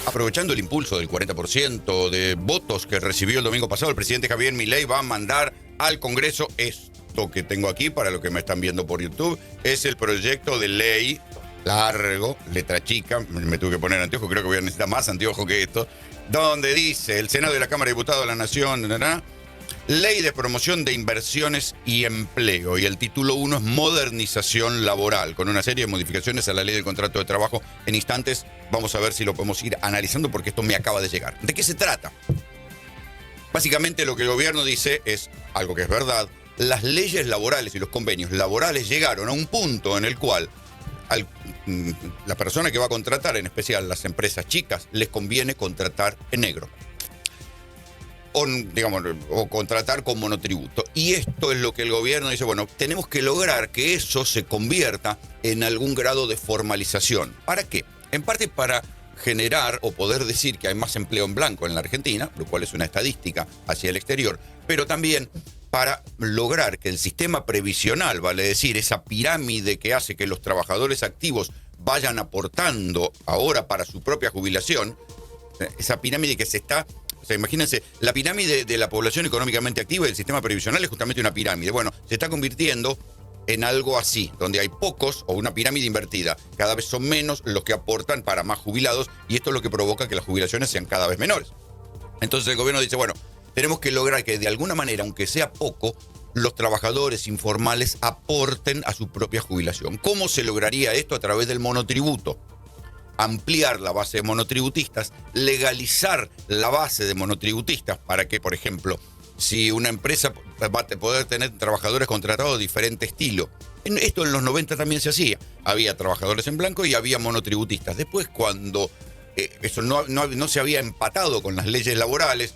aprovechando el impulso del 40% de votos que recibió el domingo pasado, el presidente Javier Milei va a mandar al Congreso esto que tengo aquí, para los que me están viendo por YouTube, es el proyecto de ley largo, letra chica, me tuve que poner anteojos, creo que voy a necesitar más anteojos que esto, donde dice: el Senado de la Cámara de Diputados de la Nación, Ley de Promoción de Inversiones y Empleo, y el título 1 es Modernización Laboral, con una serie de modificaciones a la Ley del Contrato de Trabajo. En instantes vamos a ver si lo podemos ir analizando, porque esto me acaba de llegar. ¿De qué se trata? Básicamente lo que el gobierno dice es algo que es verdad: las leyes laborales y los convenios laborales llegaron a un punto en el cual la persona que va a contratar, en especial las empresas chicas, les conviene contratar en negro. O contratar con monotributo. Y esto es lo que el gobierno dice: bueno, tenemos que lograr que eso se convierta en algún grado de formalización. ¿Para qué? En parte para generar o poder decir que hay más empleo en blanco en la Argentina, lo cual es una estadística hacia el exterior, pero también para lograr que el sistema previsional, vale decir, esa pirámide que hace que los trabajadores activos vayan aportando ahora para su propia jubilación, esa pirámide que se está... O sea, imagínense, la pirámide de la población económicamente activa y el sistema previsional es justamente una pirámide. Bueno, se está convirtiendo en algo así, donde hay pocos, o una pirámide invertida. Cada vez son menos los que aportan para más jubilados, y esto es lo que provoca que las jubilaciones sean cada vez menores. Entonces el gobierno dice: bueno, tenemos que lograr que de alguna manera, aunque sea poco, los trabajadores informales aporten a su propia jubilación. ¿Cómo se lograría esto? A través del monotributo. Ampliar la base de monotributistas, legalizar la base de monotributistas para que, por ejemplo, si una empresa va a poder tener trabajadores contratados de diferente estilo. Esto en los 90 también se hacía. Había trabajadores en blanco y había monotributistas. Después, cuando eso no se había empatado con las leyes laborales,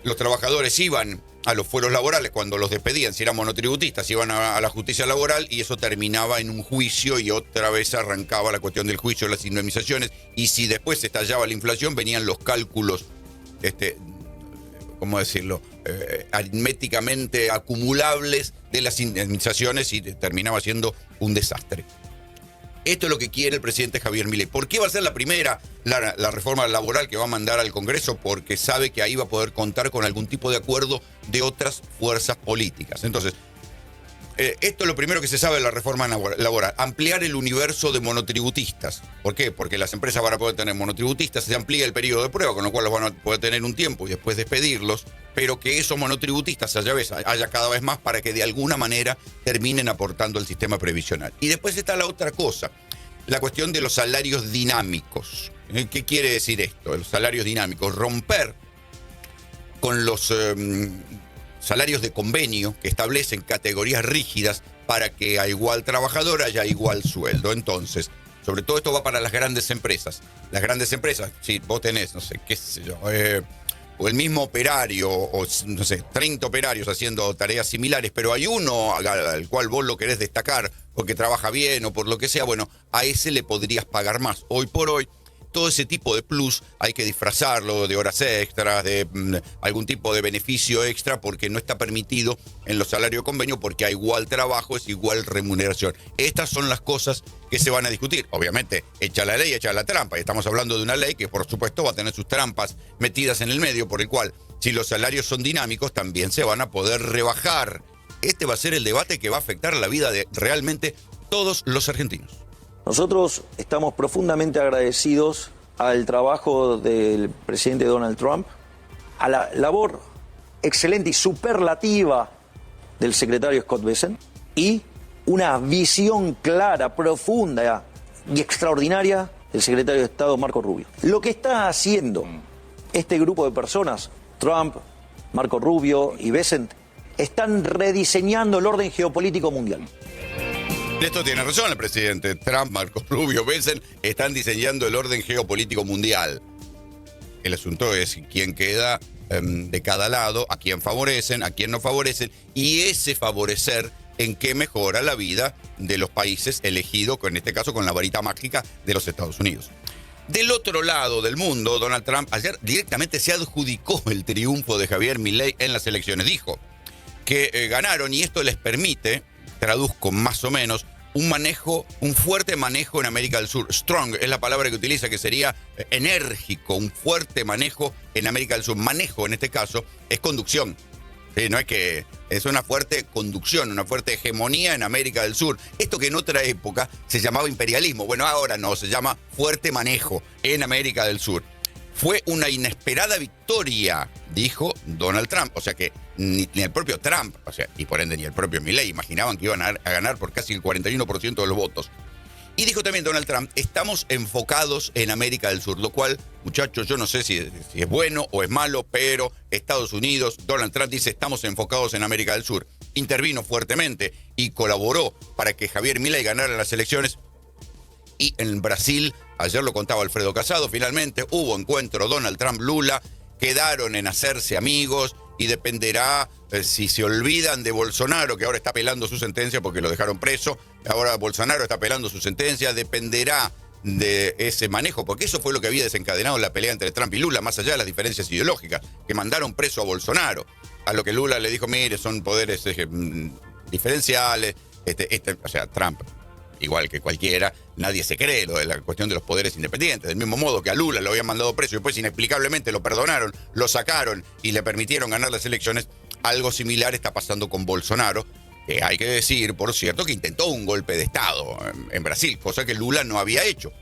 los trabajadores iban a los fueros laborales cuando los despedían. Si eran monotributistas, iban a la justicia laboral, y eso terminaba en un juicio, y otra vez arrancaba la cuestión del juicio, las indemnizaciones, y si después estallaba la inflación, venían los cálculos, ¿cómo decirlo?, aritméticamente acumulables de las indemnizaciones, y terminaba siendo un desastre. Esto es lo que quiere el presidente Javier Milei. ¿Por qué va a ser la primera, la reforma laboral que va a mandar al Congreso? Porque sabe que ahí va a poder contar con algún tipo de acuerdo de otras fuerzas políticas. Entonces, esto es lo primero que se sabe de la reforma laboral: ampliar el universo de monotributistas. ¿Por qué? Porque las empresas van a poder tener monotributistas, se amplía el periodo de prueba, con lo cual los van a poder tener un tiempo y después despedirlos, pero que esos monotributistas haya cada vez más, para que de alguna manera terminen aportando al sistema previsional. Y después está la otra cosa, la cuestión de los salarios dinámicos. ¿Qué quiere decir esto? Los salarios dinámicos: romper con los salarios de convenio que establecen categorías rígidas para que a igual trabajador haya igual sueldo. Entonces, sobre todo esto va para las grandes empresas. Las grandes empresas, si vos tenés, no sé, qué sé yo, o el mismo operario, o no sé, 30 operarios haciendo tareas similares, pero hay uno al cual vos lo querés destacar porque trabaja bien o por lo que sea, bueno, a ese le podrías pagar más. Hoy por hoy, todo ese tipo de plus hay que disfrazarlo de horas extras, de algún tipo de beneficio extra, porque no está permitido en los salarios de convenio, porque a igual trabajo es igual remuneración. Estas son las cosas que se van a discutir. Obviamente, echa la ley, echa la trampa. Y estamos hablando de una ley que, por supuesto, va a tener sus trampas metidas en el medio, por el cual, si los salarios son dinámicos, también se van a poder rebajar. Este va a ser el debate que va a afectar la vida de realmente todos los argentinos. Nosotros estamos profundamente agradecidos al trabajo del presidente Donald Trump, a la labor excelente y superlativa del secretario Scott Bessent, y una visión clara, profunda y extraordinaria del secretario de Estado Marco Rubio. Lo que está haciendo este grupo de personas, Trump, Marco Rubio y Bessent, están rediseñando el orden geopolítico mundial. Esto tiene razón el presidente. Trump, Marco Rubio, Bessent están diseñando el orden geopolítico mundial. El asunto es quién queda de cada lado, a quién favorecen, a quién no favorecen, y ese favorecer en qué mejora la vida de los países elegidos, en este caso con la varita mágica de los Estados Unidos. Del otro lado del mundo, Donald Trump ayer directamente se adjudicó el triunfo de Javier Milei en las elecciones. Dijo que ganaron, y esto les permite, traduzco más o menos, un fuerte manejo en América del Sur. Strong es la palabra que utiliza, que sería enérgico, un fuerte manejo en América del Sur. Manejo, en este caso, es conducción. Sí, no es que es una fuerte conducción, una fuerte hegemonía en América del Sur. Esto que en otra época se llamaba imperialismo. Bueno, ahora no, se llama fuerte manejo en América del Sur. Fue una inesperada victoria, dijo Donald Trump. O sea que ni el propio Trump, o sea, y por ende ni el propio Milei, imaginaban que iban a ganar por casi el 41% de los votos. Y dijo también Donald Trump, estamos enfocados en América del Sur, lo cual, muchachos, yo no sé si es bueno o es malo, pero Estados Unidos, Donald Trump dice, estamos enfocados en América del Sur. Intervino fuertemente y colaboró para que Javier Milei ganara las elecciones. Y en Brasil, ayer lo contaba Alfredo Casado, finalmente hubo encuentro Donald Trump-Lula, quedaron en hacerse amigos y dependerá si se olvidan de Bolsonaro, que ahora está apelando su sentencia porque lo dejaron preso, ahora Bolsonaro está apelando su sentencia, dependerá de ese manejo, porque eso fue lo que había desencadenado la pelea entre Trump y Lula, más allá de las diferencias ideológicas, que mandaron preso a Bolsonaro, a lo que Lula le dijo, mire, son poderes diferenciales, o sea, Trump, igual que cualquiera, nadie se cree lo de la cuestión de los poderes independientes. Del mismo modo que a Lula lo habían mandado preso y después inexplicablemente lo perdonaron, lo sacaron y le permitieron ganar las elecciones, algo similar está pasando con Bolsonaro, que hay que decir, por cierto, que intentó un golpe de Estado en Brasil, cosa que Lula no había hecho.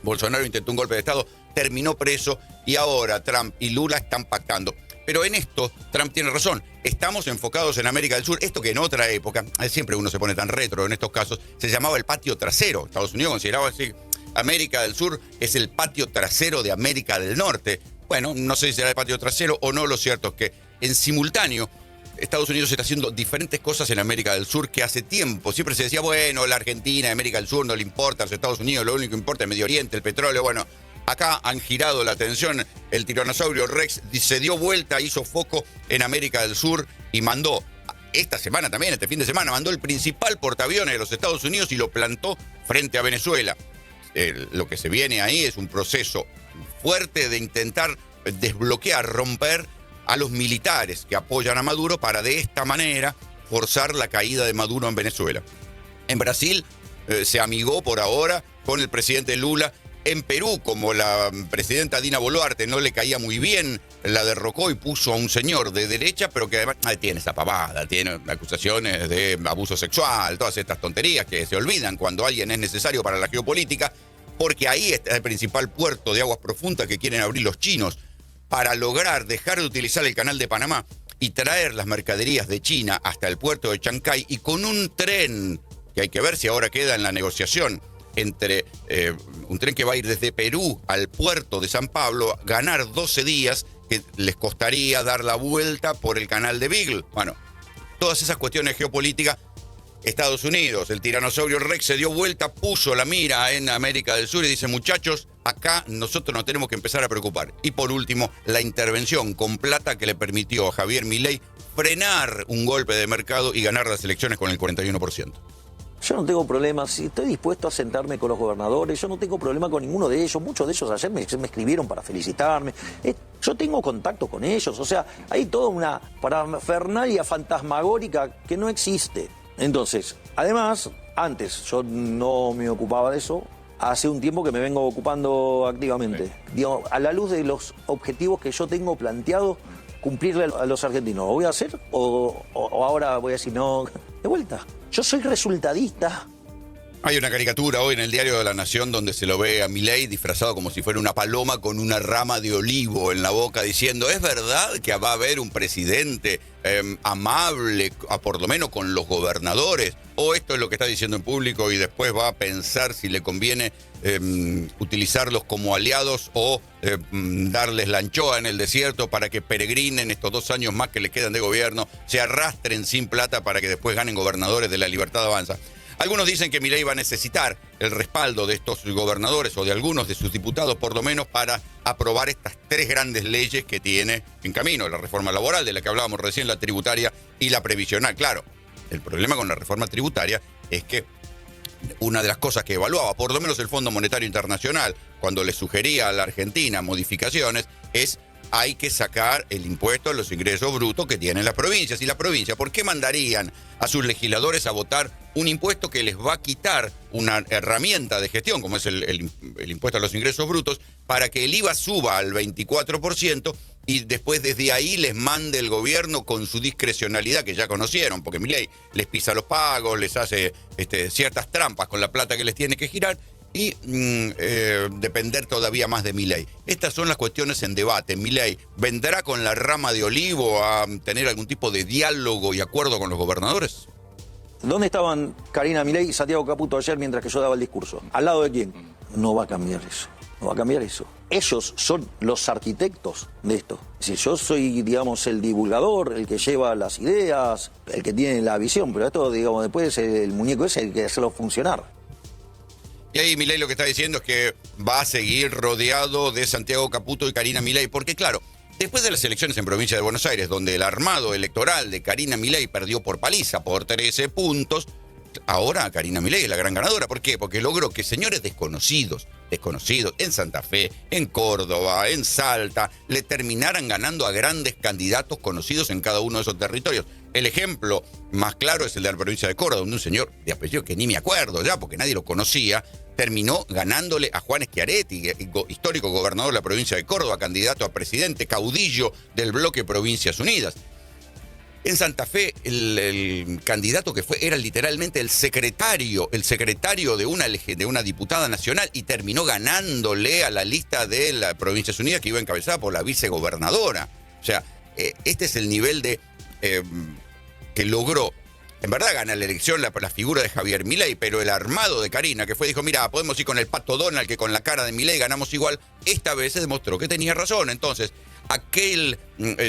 Bolsonaro intentó un golpe de Estado, terminó preso y ahora Trump y Lula están pactando. Pero en esto, Trump tiene razón. Estamos enfocados en América del Sur. Esto que en otra época, siempre uno se pone tan retro en estos casos, se llamaba el patio trasero. Estados Unidos consideraba así, América del Sur es el patio trasero de América del Norte. Bueno, no sé si será el patio trasero o no, lo cierto es que en simultáneo, Estados Unidos está haciendo diferentes cosas en América del Sur que hace tiempo siempre se decía, bueno, la Argentina, América del Sur no le importa, a los Estados Unidos lo único que importa es Medio Oriente, el petróleo, bueno. Acá han girado la atención, el tiranosaurio Rex se dio vuelta, hizo foco en América del Sur y mandó, esta semana también, este fin de semana, mandó el principal portaaviones de los Estados Unidos y lo plantó frente a Venezuela. Lo que se viene ahí es un proceso fuerte de intentar desbloquear, romper a los militares que apoyan a Maduro para de esta manera forzar la caída de Maduro en Venezuela. En Brasil se amigó por ahora con el presidente Lula. En Perú, como la presidenta Dina Boluarte no le caía muy bien, la derrocó y puso a un señor de derecha, pero que además tiene esa pavada, tiene acusaciones de abuso sexual, todas estas tonterías que se olvidan cuando alguien es necesario para la geopolítica, porque ahí está el principal puerto de aguas profundas que quieren abrir los chinos para lograr dejar de utilizar el canal de Panamá y traer las mercaderías de China hasta el puerto de Chancay y con un tren, que hay que ver si ahora queda en la negociación, entre un tren que va a ir desde Perú al puerto de San Pablo, ganar 12 días que les costaría dar la vuelta por el canal de Beagle. Bueno, todas esas cuestiones geopolíticas, Estados Unidos, el tiranosaurio Rex se dio vuelta, puso la mira en América del Sur y dice, muchachos, acá nosotros nos tenemos que empezar a preocupar. Y por último, la intervención con plata que le permitió a Javier Milei frenar un golpe de mercado y ganar las elecciones con el 41%. Yo no tengo problemas, estoy dispuesto a sentarme con los gobernadores, yo no tengo problema con ninguno de ellos, muchos de ellos ayer me escribieron para felicitarme, yo tengo contacto con ellos, o sea, hay toda una parafernalia fantasmagórica que no existe. Entonces, además, antes yo no me ocupaba de eso, hace un tiempo que me vengo ocupando activamente. Sí. Digo, a la luz de los objetivos que yo tengo planteado, cumplirle a los argentinos, ¿lo voy a hacer o ahora voy a decir no? De vuelta. Yo soy resultadista. Hay una caricatura hoy en el Diario de la Nación donde se lo ve a Milei disfrazado como si fuera una paloma con una rama de olivo en la boca diciendo, ¿es verdad que va a haber un presidente amable, por lo menos con los gobernadores? ¿O esto es lo que está diciendo en público y después va a pensar si le conviene utilizarlos como aliados o darles la anchoa en el desierto para que peregrinen estos 2 años más que le quedan de gobierno, se arrastren sin plata para que después ganen gobernadores de la Libertad Avanza? Algunos dicen que Milei va a necesitar el respaldo de estos gobernadores o de algunos de sus diputados, por lo menos, para aprobar estas 3 grandes leyes que tiene en camino. La reforma laboral, de la que hablábamos recién, la tributaria y la previsional. Claro, el problema con la reforma tributaria es que una de las cosas que evaluaba, por lo menos el Fondo Monetario Internacional, cuando le sugería a la Argentina modificaciones, es hay que sacar el impuesto a los ingresos brutos que tienen las provincias. Y las provincias, ¿por qué mandarían a sus legisladores a votar un impuesto que les va a quitar una herramienta de gestión, como es el impuesto a los ingresos brutos, para que el IVA suba al 24% y después desde ahí les mande el gobierno con su discrecionalidad que ya conocieron? Porque Milei les pisa los pagos, les hace ciertas trampas con la plata que les tiene que girar, y depender todavía más de Milei. Estas son las cuestiones en debate. Milei vendrá con la rama de olivo a tener algún tipo de diálogo y acuerdo con los gobernadores. ¿Dónde estaban Karina Milei y Santiago Caputo ayer mientras que yo daba el discurso? ¿Al lado de quién? No va a cambiar eso. No va a cambiar eso. Ellos son los arquitectos de esto. Si yo soy, digamos, el divulgador, el que lleva las ideas, el que tiene la visión, pero esto, digamos, después el muñeco es el que hacerlo funcionar. Y ahí Milei lo que está diciendo es que va a seguir rodeado de Santiago Caputo y Karina Milei, porque claro, después de las elecciones en provincia de Buenos Aires, donde el armado electoral de Karina Milei perdió por paliza, por 13 puntos, ahora Karina Milei es la gran ganadora. ¿Por qué? Porque logró que señores desconocidos en Santa Fe, en Córdoba, en Salta, le terminaran ganando a grandes candidatos conocidos en cada uno de esos territorios. El ejemplo más claro es el de la provincia de Córdoba, donde un señor de apellido que ni me acuerdo ya, porque nadie lo conocía, terminó ganándole a Juan Schiaretti, histórico gobernador de la provincia de Córdoba, candidato a presidente, caudillo del bloque Provincias Unidas. En Santa Fe, el candidato que fue era literalmente el secretario de una diputada nacional, y terminó ganándole a la lista de la Provincias Unidas, que iba encabezada por la vicegobernadora. O sea, este es el nivel de que logró. En verdad gana la elección la figura de Javier Milei, pero el armado de Karina, que dijo, mira, podemos ir con el Pato Donald, que con la cara de Milei ganamos igual, esta vez se demostró que tenía razón. Entonces, aquel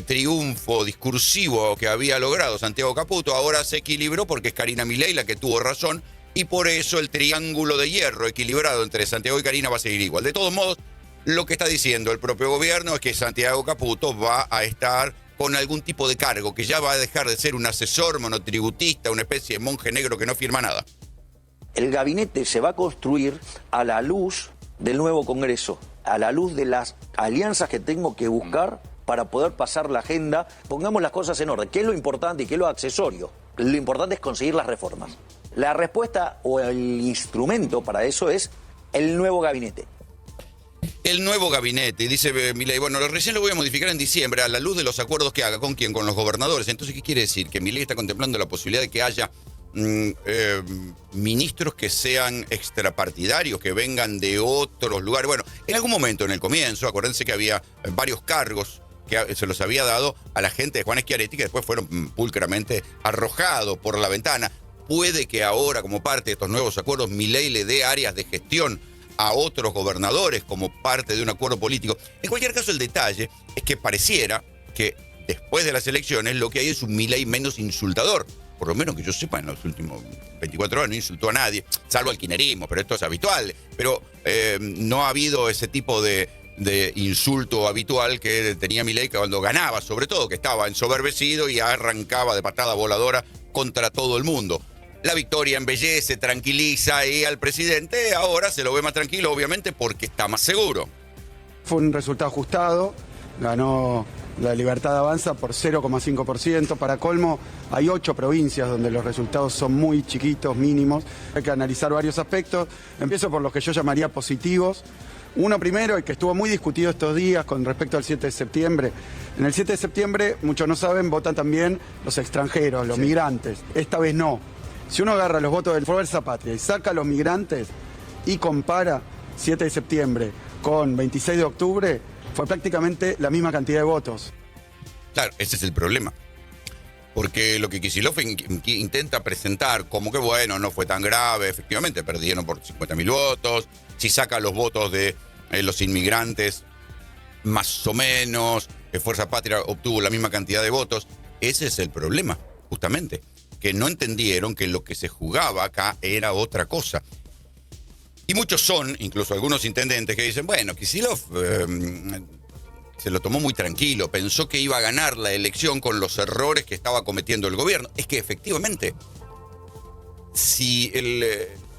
triunfo discursivo que había logrado Santiago Caputo ahora se equilibró, porque es Karina Milei la que tuvo razón, y por eso el triángulo de hierro equilibrado entre Santiago y Karina va a seguir igual. De todos modos, lo que está diciendo el propio gobierno es que Santiago Caputo va a estar con algún tipo de cargo, que ya va a dejar de ser un asesor monotributista, una especie de monje negro que no firma nada. El gabinete se va a construir a la luz del nuevo Congreso, a la luz de las alianzas que tengo que buscar para poder pasar la agenda. Pongamos las cosas en orden. ¿Qué es lo importante y qué es lo accesorio? Lo importante es conseguir las reformas. La respuesta o el instrumento para eso es el nuevo gabinete. El nuevo gabinete, dice Milei, bueno, recién lo voy a modificar en diciembre a la luz de los acuerdos que haga. ¿Con quién? Con los gobernadores. Entonces, ¿qué quiere decir? Que Milei está contemplando la posibilidad de que haya ministros que sean extrapartidarios, que vengan de otros lugares. Bueno, en algún momento, en el comienzo, acuérdense que había varios cargos que se los había dado a la gente de Juan Schiaretti, que después fueron pulcramente arrojados por la ventana. Puede que ahora, como parte de estos nuevos acuerdos, Milei le dé áreas de gestión a otros gobernadores como parte de un acuerdo político. En cualquier caso, el detalle es que pareciera que después de las elecciones lo que hay es un Milei menos insultador. Por lo menos que yo sepa, en los últimos 24 horas no insultó a nadie, salvo al kirchnerismo, pero esto es habitual. Pero no ha habido ese tipo de insulto habitual que tenía Milei cuando ganaba, sobre todo, que estaba ensoberbecido y arrancaba de patada voladora contra todo el mundo. La victoria embellece, tranquiliza, y al presidente ahora se lo ve más tranquilo, obviamente, porque está más seguro. Fue un resultado ajustado, ganó la Libertad Avanza por 0,5%. Para colmo, hay 8 provincias donde los resultados son muy chiquitos, mínimos. Hay que analizar varios aspectos. Empiezo por los que yo llamaría positivos. Uno primero, el que estuvo muy discutido estos días con respecto al 7 de septiembre. En el 7 de septiembre, muchos no saben, votan también los extranjeros, los migrantes. Esta vez no. Si uno agarra los votos del Fuerza Patria y saca a los migrantes y compara 7 de septiembre con 26 de octubre, fue prácticamente la misma cantidad de votos. Claro, ese es el problema. Porque lo que Kicillof intenta presentar como que, bueno, no fue tan grave, efectivamente perdieron por 50.000 votos, si saca los votos de los inmigrantes, más o menos, Fuerza Patria obtuvo la misma cantidad de votos. Ese es el problema, justamente, que no entendieron que lo que se jugaba acá era otra cosa. Y muchos son, incluso algunos intendentes, que dicen, bueno, Kicillof se lo tomó muy tranquilo, pensó que iba a ganar la elección con los errores que estaba cometiendo el gobierno. Es que efectivamente, si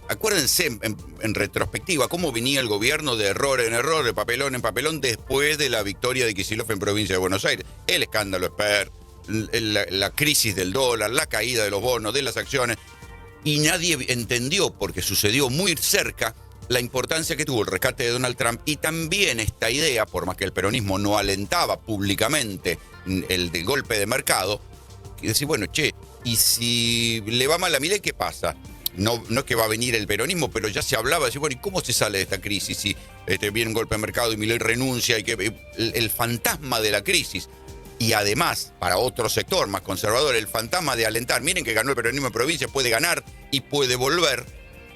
acuérdense en retrospectiva cómo venía el gobierno de error en error, de papelón en papelón, después de la victoria de Kicillof en provincia de Buenos Aires. El escándalo Esper, la crisis del dólar, la caída de los bonos, de las acciones, y nadie entendió, porque sucedió muy cerca, la importancia que tuvo el rescate de Donald Trump y también esta idea, por más que el peronismo no alentaba públicamente el del golpe de mercado, y decir, bueno, y si le va mal a Milei, ¿qué pasa? No es que va a venir el peronismo, pero ya se hablaba, decir, bueno, ¿y cómo se sale de esta crisis si viene un golpe de mercado y Milei renuncia? Y que el fantasma de la crisis, y además, para otro sector más conservador, el fantasma de alentar, miren que ganó el peronismo en provincia, puede ganar y puede volver.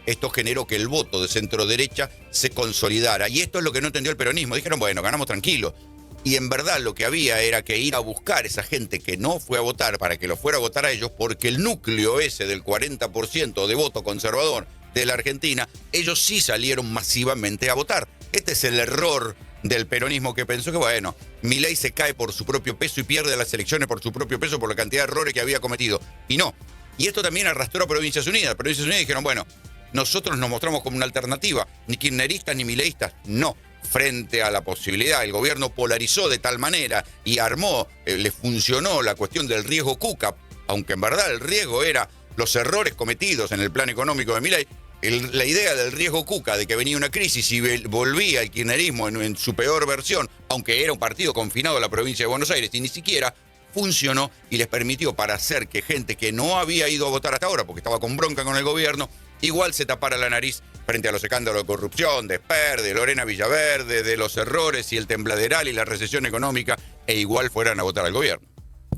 Esto generó que el voto de centro-derecha se consolidara. Y esto es lo que no entendió el peronismo. Dijeron, bueno, ganamos tranquilo. Y en verdad lo que había era que ir a buscar esa gente que no fue a votar para que lo fuera a votar a ellos, porque el núcleo ese del 40% de voto conservador de la Argentina, ellos sí salieron masivamente a votar. Este es el error del peronismo, que pensó que, bueno, Milei se cae por su propio peso y pierde las elecciones por su propio peso por la cantidad de errores que había cometido. Y no. Y esto también arrastró a Provincias Unidas. Provincias Unidas dijeron, bueno, nosotros nos mostramos como una alternativa, ni kirchneristas ni mileístas, no. Frente a la posibilidad, el gobierno polarizó de tal manera y armó, le funcionó la cuestión del riesgo Cuca, aunque en verdad el riesgo era los errores cometidos en el plan económico de Milei. La idea del riesgo Cuca, de que venía una crisis y volvía el kirchnerismo en su peor versión, aunque era un partido confinado a la provincia de Buenos Aires, y ni siquiera funcionó y les permitió para hacer que gente que no había ido a votar hasta ahora, porque estaba con bronca con el gobierno, igual se tapara la nariz frente a los escándalos de corrupción, de Esper, de Lorena Villaverde, de los errores y el tembladeral y la recesión económica, e igual fueran a votar al gobierno.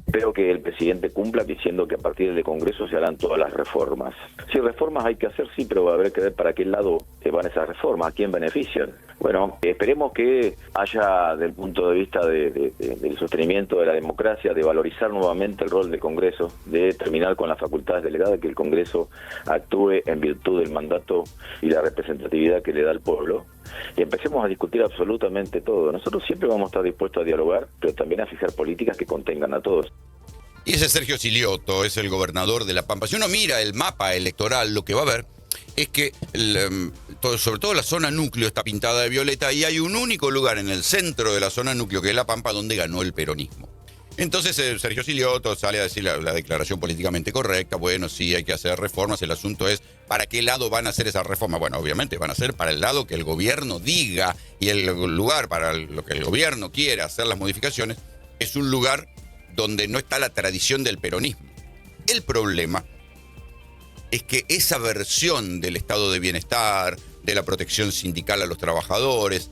Espero que el presidente cumpla diciendo que a partir del Congreso se harán todas las reformas. Si reformas hay que hacer, sí, pero va a haber que ver para qué lado van esas reformas, a quién benefician. Bueno, esperemos que haya, desde el punto de vista del sostenimiento de la democracia, de valorizar nuevamente el rol del Congreso, de terminar con las facultades delegadas, que el Congreso actúe en virtud del mandato y la representatividad que le da el pueblo. Y empecemos a discutir absolutamente todo. Nosotros siempre vamos a estar dispuestos a dialogar, pero también a fijar políticas que contengan a todos. Y ese Sergio Silioto es el gobernador de La Pampa. Si uno mira el mapa electoral, lo que va a ver es que sobre todo la zona núcleo está pintada de violeta y hay un único lugar en el centro de la zona núcleo, que es La Pampa, donde ganó el peronismo. Entonces Sergio Silioto sale a decir la declaración políticamente correcta, bueno, sí, hay que hacer reformas, el asunto es ¿para qué lado van a hacer esas reformas? Bueno, obviamente van a ser para el lado que el gobierno diga, y el lugar para lo que el gobierno quiere hacer las modificaciones es un lugar donde no está la tradición del peronismo. El problema es que esa versión del estado de bienestar, de la protección sindical a los trabajadores,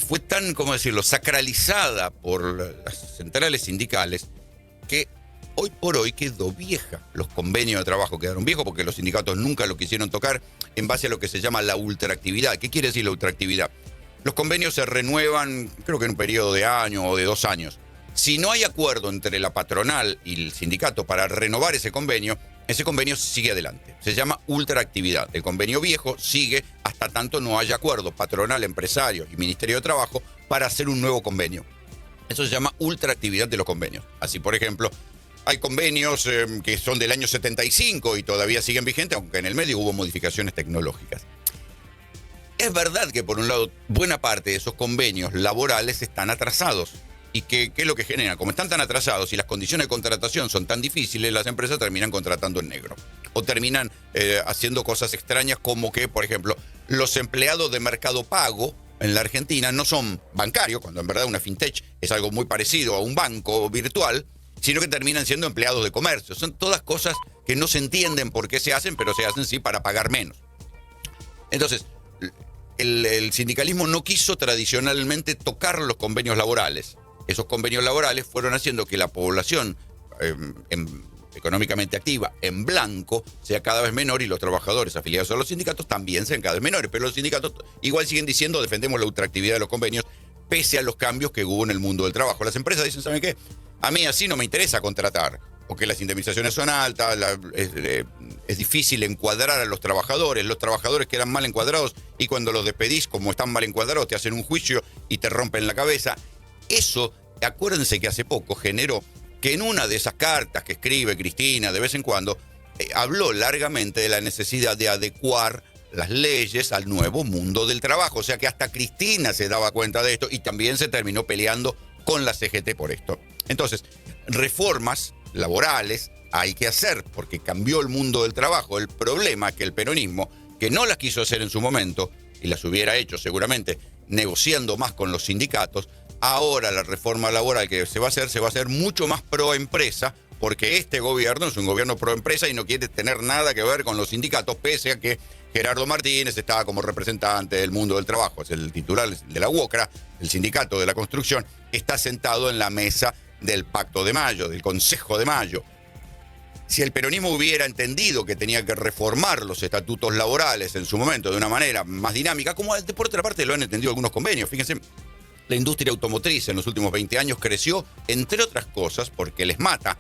fue tan, ¿cómo decirlo?, sacralizada por las centrales sindicales que hoy por hoy quedó vieja. Los convenios de trabajo quedaron viejos porque los sindicatos nunca lo quisieron tocar en base a lo que se llama la ultraactividad. ¿Qué quiere decir la ultraactividad? Los convenios se renuevan, creo que en un periodo de año o de 2 años. Si no hay acuerdo entre la patronal y el sindicato para renovar ese convenio sigue adelante. Se llama ultraactividad. El convenio viejo sigue hasta tanto no haya acuerdo patronal, empresarios y Ministerio de Trabajo para hacer un nuevo convenio. Eso se llama ultraactividad de los convenios. Así, por ejemplo, hay convenios que son del año 75 y todavía siguen vigentes, aunque en el medio hubo modificaciones tecnológicas. Es verdad que, por un lado, buena parte de esos convenios laborales están atrasados. ¿Y qué es lo que genera? Como están tan atrasados y las condiciones de contratación son tan difíciles, las empresas terminan contratando en negro. O terminan haciendo cosas extrañas como que, por ejemplo, los empleados de Mercado Pago en la Argentina no son bancarios, cuando en verdad una fintech es algo muy parecido a un banco virtual, sino que terminan siendo empleados de comercio. Son todas cosas que no se entienden por qué se hacen, pero se hacen sí para pagar menos. Entonces, el sindicalismo no quiso tradicionalmente tocar los convenios laborales. Esos convenios laborales fueron haciendo que la población económicamente activa en blanco sea cada vez menor y los trabajadores afiliados a los sindicatos también sean cada vez menores. Pero los sindicatos igual siguen diciendo defendemos la ultraactividad de los convenios pese a los cambios que hubo en el mundo del trabajo. Las empresas dicen, ¿saben qué? A mí así no me interesa contratar, porque las indemnizaciones son altas, es difícil encuadrar a los trabajadores quedan mal encuadrados y cuando los despedís, como están mal encuadrados, te hacen un juicio y te rompen la cabeza. Eso, acuérdense que hace poco generó que en una de esas cartas que escribe Cristina de vez en cuando, habló largamente de la necesidad de adecuar las leyes al nuevo mundo del trabajo. O sea que hasta Cristina se daba cuenta de esto y también se terminó peleando con la CGT por esto. Entonces, reformas laborales hay que hacer porque cambió el mundo del trabajo. El problema es que el peronismo, que no las quiso hacer en su momento, y las hubiera hecho seguramente negociando más con los sindicatos, ahora la reforma laboral que se va a hacer mucho más pro empresa, porque este gobierno es un gobierno pro empresa y no quiere tener nada que ver con los sindicatos, pese a que Gerardo Martínez estaba como representante del mundo del trabajo, es el titular de la UOCRA, el sindicato de la construcción, está sentado en la mesa del Pacto de Mayo, del Consejo de Mayo. Si el peronismo hubiera entendido que tenía que reformar los estatutos laborales en su momento de una manera más dinámica, como por otra parte lo han entendido algunos convenios, fíjense, la industria automotriz en los últimos 20 años creció, entre otras cosas, porque el ESMATA,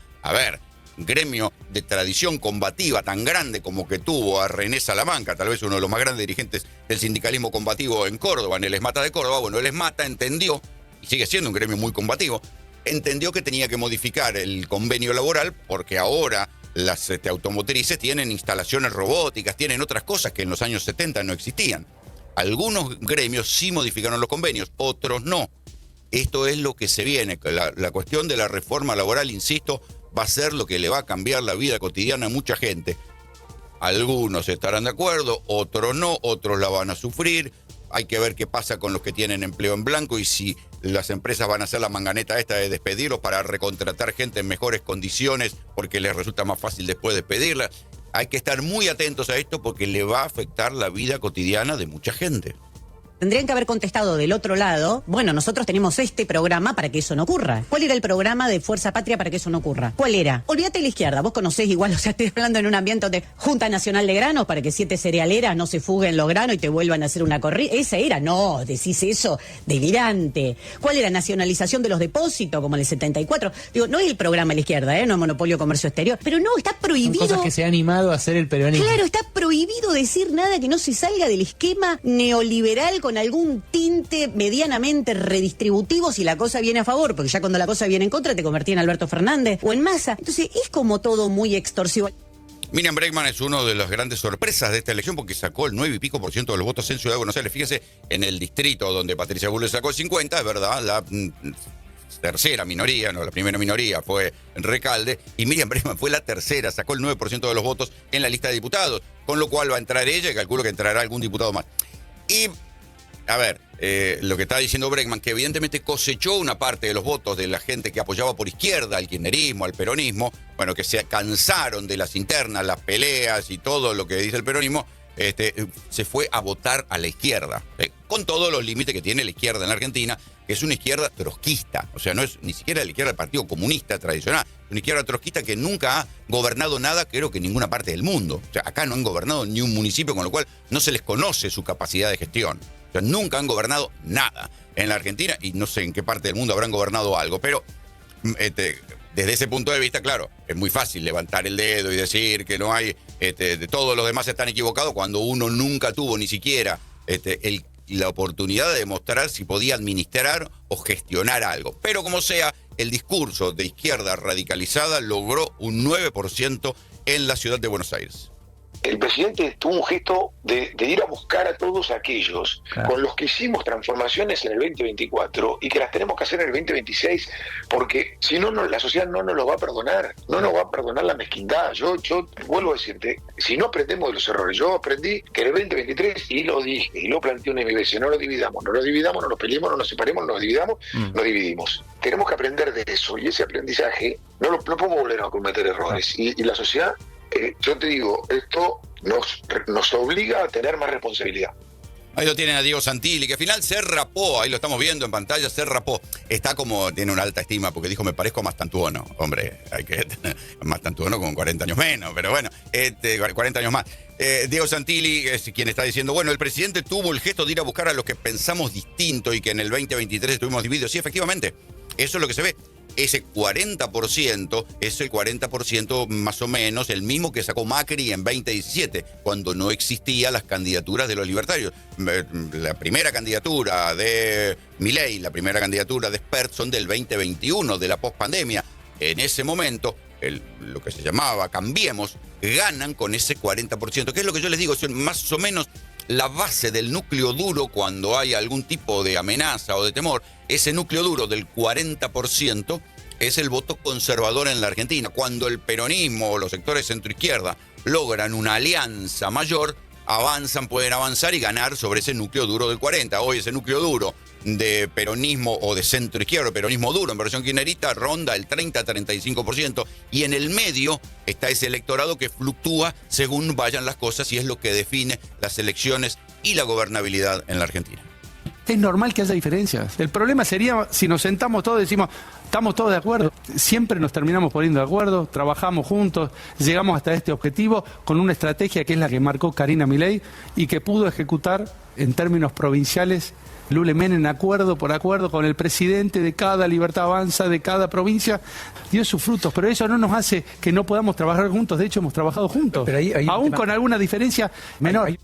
gremio de tradición combativa tan grande como que tuvo a René Salamanca, tal vez uno de los más grandes dirigentes del sindicalismo combativo en Córdoba, en el ESMATA de Córdoba. Bueno, el ESMATA entendió, y sigue siendo un gremio muy combativo, entendió que tenía que modificar el convenio laboral porque ahora las automotrices tienen instalaciones robóticas, tienen otras cosas que en los años 70 no existían. Algunos gremios sí modificaron los convenios, otros no. Esto es lo que se viene. La cuestión de la reforma laboral, insisto, va a ser lo que le va a cambiar la vida cotidiana a mucha gente. Algunos estarán de acuerdo, otros no, otros la van a sufrir. Hay que ver qué pasa con los que tienen empleo en blanco y si las empresas van a hacer la manganeta esta de despedirlos para recontratar gente en mejores condiciones porque les resulta más fácil después despedirla. Hay que estar muy atentos a esto porque le va a afectar la vida cotidiana de mucha gente. Tendrían que haber contestado del otro lado, bueno, nosotros tenemos este programa para que eso no ocurra. ¿Cuál era el programa de Fuerza Patria para que eso no ocurra? ¿Cuál era? Olvídate de la izquierda, vos conocés igual, o sea, estoy hablando en un ambiente de Junta Nacional de Granos para que 7 cerealeras no se fuguen los granos y te vuelvan a hacer una corrida. Esa era, no, decís eso, delirante. ¿Cuál era? Nacionalización de los depósitos, como en el 74. Digo, no es el programa de la izquierda, no es monopolio comercio exterior, pero no, está prohibido. Son cosas que se ha animado a hacer el peronismo. Claro, está prohibido decir nada que no se salga del esquema neoliberal con algún tinte medianamente redistributivo si la cosa viene a favor, porque ya cuando la cosa viene en contra te convertí en Alberto Fernández o en Massa. Entonces es como todo muy extorsivo. Miriam Bregman es una de las grandes sorpresas de esta elección porque sacó el 9 y pico % de los votos en Ciudad de Buenos Aires. Fíjese, en el distrito donde Patricia Bullrich sacó el 50, es verdad, la tercera minoría, no, la primera minoría fue Recalde, y Miriam Bregman fue la tercera, sacó el 9% de los votos en la lista de diputados, con lo cual va a entrar ella y calculo que entrará algún diputado más. Y lo que está diciendo Bregman, que evidentemente cosechó una parte de los votos de la gente que apoyaba por izquierda al kirchnerismo, al peronismo, bueno, que se cansaron de las internas, las peleas y todo lo que dice el peronismo, se fue a votar a la izquierda, con todos los límites que tiene la izquierda en la Argentina, que es una izquierda trotskista, o sea, no es ni siquiera la izquierda del Partido Comunista tradicional, es una izquierda trotskista que nunca ha gobernado nada, creo que en ninguna parte del mundo. O sea, acá no han gobernado ni un municipio, con lo cual no se les conoce su capacidad de gestión. O sea, nunca han gobernado nada en la Argentina y no sé en qué parte del mundo habrán gobernado algo, pero desde ese punto de vista, claro, es muy fácil levantar el dedo y decir que no hay, de todos los demás están equivocados cuando uno nunca tuvo ni siquiera la oportunidad de demostrar si podía administrar o gestionar algo. Pero como sea, el discurso de izquierda radicalizada logró un 9% en la ciudad de Buenos Aires. El presidente tuvo un gesto de ir a buscar a todos aquellos con los que hicimos transformaciones en el 2024 y que las tenemos que hacer en el 2026, porque si no, la sociedad no nos lo va a perdonar, no nos va a perdonar la mezquindad. Yo vuelvo a decirte, si no aprendemos de los errores, yo aprendí que en el 2023, y lo dije, y lo planteé una vez, no lo dividamos, no nos peleemos, no nos separemos, no nos dividamos, nos dividimos. Tenemos que aprender de eso, y ese aprendizaje no podemos volver a cometer errores. Y la sociedad, yo te digo, esto nos obliga a tener más responsabilidad. Ahí lo tienen a Diego Santilli, que al final se rapó, ahí lo estamos viendo en pantalla, se rapó. Está como, tiene una alta estima, porque dijo, me parezco a Mastantuono. Hombre, hay que Mastantuono con 40 años menos, pero bueno, 40 años más. Diego Santilli es quien está diciendo, bueno, el presidente tuvo el gesto de ir a buscar a los que pensamos distinto y que en el 2023 estuvimos divididos. Sí, efectivamente, eso es lo que se ve. Ese 40% es el 40% más o menos el mismo que sacó Macri en 2017, cuando no existían las candidaturas de los libertarios. La primera candidatura de Milei, la primera candidatura de Spert son del 2021, de la pospandemia. En ese momento, lo que se llamaba Cambiemos, ganan con ese 40%, que es lo que yo les digo, son más o menos la base del núcleo duro cuando hay algún tipo de amenaza o de temor. Ese núcleo duro del 40% es el voto conservador en la Argentina. Cuando el peronismo o los sectores centroizquierda logran una alianza mayor, pueden avanzar y ganar sobre ese núcleo duro del 40%. Hoy ese núcleo duro de peronismo o de centroizquierda, peronismo duro en versión kirchnerista, ronda el 30-35%, y en el medio está ese electorado que fluctúa según vayan las cosas y es lo que define las elecciones y la gobernabilidad en la Argentina. Es normal que haya diferencias. El problema sería si nos sentamos todos y decimos, estamos todos de acuerdo. Siempre nos terminamos poniendo de acuerdo, trabajamos juntos, llegamos hasta este objetivo con una estrategia que es la que marcó Karina Milei y que pudo ejecutar en términos provinciales Lule Menem, acuerdo por acuerdo con el presidente de cada Libertad Avanza, de cada provincia, dio sus frutos, pero eso no nos hace que no podamos trabajar juntos. De hecho, hemos trabajado juntos, pero ahí aún con alguna diferencia menor.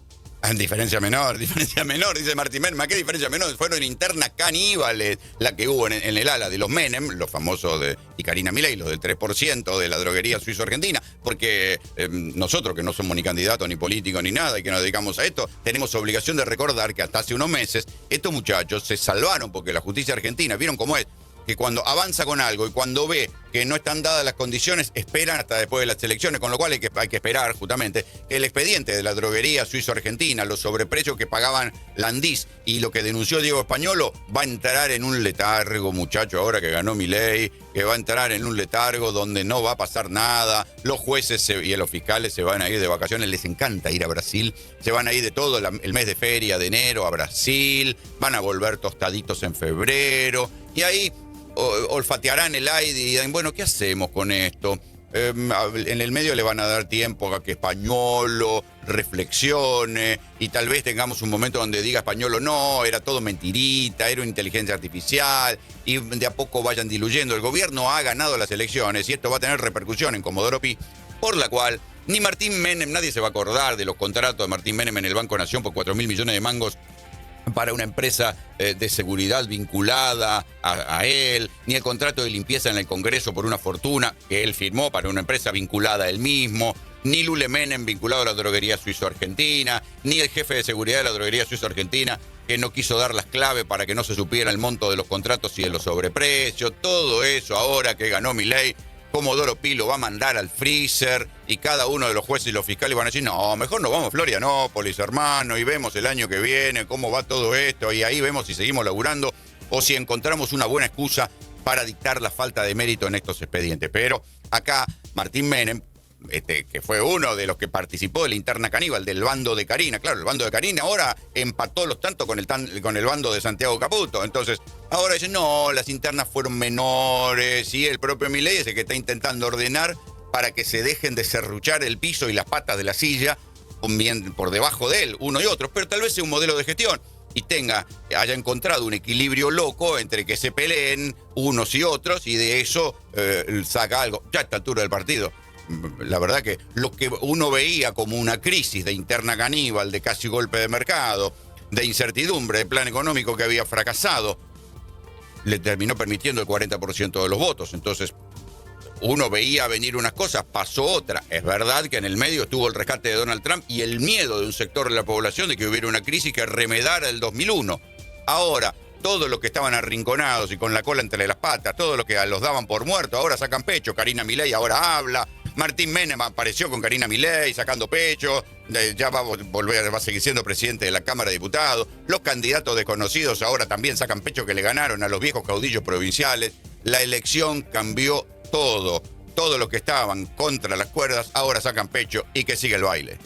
Diferencia menor, dice Martín Menem. ¿Qué diferencia menor? Fueron internas caníbales la que hubo en el ala de los Menem, los famosos y Karina Milei, los del 3% de la droguería suizo-argentina, porque nosotros, que no somos ni candidatos, ni políticos, ni nada, y que nos dedicamos a esto, tenemos obligación de recordar que hasta hace unos meses estos muchachos se salvaron porque la justicia argentina, ¿vieron cómo es? Que cuando avanza con algo y cuando ve que no están dadas las condiciones, esperan hasta después de las elecciones, con lo cual hay que esperar justamente que el expediente de la droguería suizo-argentina, los sobreprecios que pagaban Landís y lo que denunció Diego Españolo, va a entrar en un letargo, muchacho, ahora que ganó Milei, que va a entrar en un letargo donde no va a pasar nada, los jueces y los fiscales se van a ir de vacaciones, les encanta ir a Brasil, se van a ir de todo el mes de feria de enero a Brasil, van a volver tostaditos en febrero, y ahí olfatearán el aire y dirán, bueno, ¿qué hacemos con esto? En el medio le van a dar tiempo a que Españolo reflexione y tal vez tengamos un momento donde diga Españolo, no, era todo mentirita, era una inteligencia artificial, y de a poco vayan diluyendo. El gobierno ha ganado las elecciones y esto va a tener repercusión en Comodoro Pi, por la cual ni Martín Menem, nadie se va a acordar de los contratos de Martín Menem en el Banco Nación por 4.000 millones de mangos para una empresa de seguridad vinculada a él, ni el contrato de limpieza en el Congreso por una fortuna que él firmó para una empresa vinculada a él mismo, ni Lule Menem vinculado a la droguería suizo-argentina, ni el jefe de seguridad de la droguería suizo-argentina que no quiso dar las claves para que no se supiera el monto de los contratos y de los sobreprecios. Todo eso ahora que ganó Milei, Comodoro Pi lo va a mandar al freezer y cada uno de los jueces y los fiscales van a decir, no, mejor nos vamos a Florianópolis, hermano, y vemos el año que viene cómo va todo esto, y ahí vemos si seguimos laburando o si encontramos una buena excusa para dictar la falta de mérito en estos expedientes. Pero acá Martín Menem, que fue uno de los que participó de la interna caníbal del bando de Karina. Claro, el bando de Karina ahora empató los tantos con el bando de Santiago Caputo. Entonces, ahora dicen, no, las internas fueron menores, y el propio Milei es el que está intentando ordenar para que se dejen de serruchar el piso y las patas de la silla por debajo de él, uno y otro. Pero tal vez sea un modelo de gestión y haya encontrado un equilibrio loco entre que se peleen unos y otros, y de eso saca algo. Ya a esta altura del partido, la verdad que lo que uno veía como una crisis de interna caníbal, de casi golpe de mercado, de incertidumbre, de plan económico que había fracasado, le terminó permitiendo el 40% de los votos. Entonces, uno veía venir unas cosas, pasó otra. Es verdad que en el medio estuvo el rescate de Donald Trump y el miedo de un sector de la población de que hubiera una crisis que remedara el 2001. Ahora, todos los que estaban arrinconados y con la cola entre las patas, todos los que los daban por muerto, ahora sacan pecho. Karina Milei ahora habla. Martín Menem apareció con Karina Milei sacando pecho, ya va a seguir siendo presidente de la Cámara de Diputados. Los candidatos desconocidos ahora también sacan pecho que le ganaron a los viejos caudillos provinciales. La elección cambió todo. Todos los que estaban contra las cuerdas ahora sacan pecho y que sigue el baile.